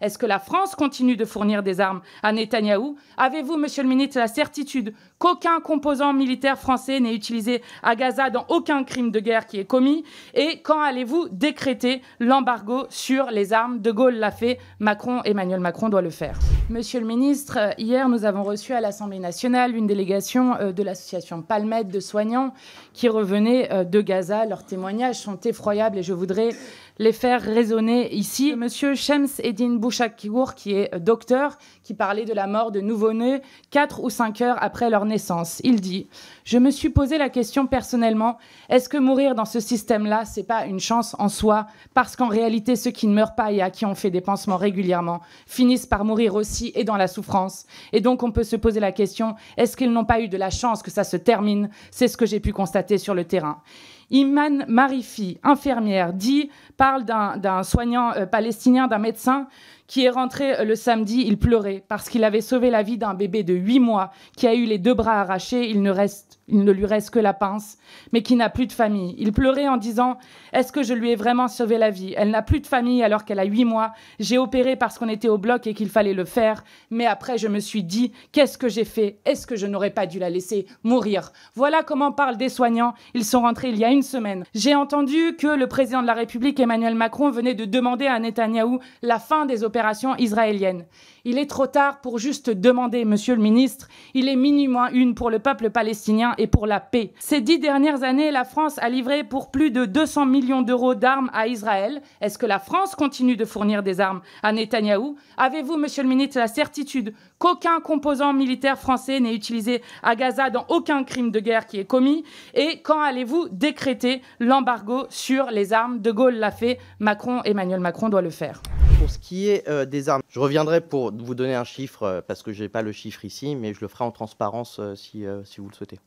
Est-ce que la France continue de fournir des armes à Netanyahou? Avez-vous, monsieur le ministre, la certitude qu'aucun composant militaire français n'est utilisé à Gaza dans aucun crime de guerre qui est commis? Et quand allez-vous décréter l'embargo sur les armes? De Gaulle l'a fait, Emmanuel Macron doit le faire. Monsieur le ministre, hier nous avons reçu à l'Assemblée nationale une délégation de l'association Palmette de soignants qui revenaient de Gaza. Leurs témoignages sont effroyables et je voudrais les faire résonner ici. Monsieur Shems Eddin Bouchakour, qui est docteur, qui parlait de la mort de nouveau-nés 4 ou 5 heures après leur naissance. Il dit « Je me suis posé la question personnellement, est-ce que mourir dans ce système-là, c'est pas une chance en soi? Parce qu'en réalité, ceux qui ne meurent pas et à qui on fait des pansements régulièrement finissent par mourir aussi et dans la souffrance. Et donc, on peut se poser la question, est-ce qu'ils n'ont pas eu de la chance que ça se termine? C'est ce que j'ai pu constater sur le terrain. » Iman Marifi, infirmière, parle d'un soignant palestinien, d'un médecin qui est rentré le samedi. Il pleurait parce qu'il avait sauvé la vie d'un bébé de 8 mois qui a eu les 2 bras arrachés. Il ne lui reste que la pince, mais qui n'a plus de famille. Il pleurait en disant « Est-ce que je lui ai vraiment sauvé la vie? Elle n'a plus de famille alors qu'elle a 8 mois. J'ai opéré parce qu'on était au bloc et qu'il fallait le faire. Mais après, je me suis dit « Qu'est-ce que j'ai fait? Est-ce que je n'aurais pas dû la laisser mourir ?» Voilà comment parlent des soignants. Ils sont rentrés il y a une semaine. J'ai entendu que le président de la République, Emmanuel Macron, venait de demander à Netanyahou la fin des opérations israéliennes. Il est trop tard pour juste demander, monsieur le ministre. Il est minuit moins une pour le peuple palestinien et pour la paix. Ces 10 dernières années, la France a livré pour plus de 200 millions d'euros d'armes à Israël. Est-ce que la France continue de fournir des armes à Netanyahou? Avez-vous, monsieur le ministre, la certitude qu'aucun composant militaire français n'est utilisé à Gaza dans aucun crime de guerre qui est commis? Et quand allez-vous décréter l'embargo sur les armes? De Gaulle l'a fait, Emmanuel Macron doit le faire. Pour ce qui est des armes, je reviendrai pour vous donner un chiffre, parce que je n'ai pas le chiffre ici, mais je le ferai en transparence si vous le souhaitez.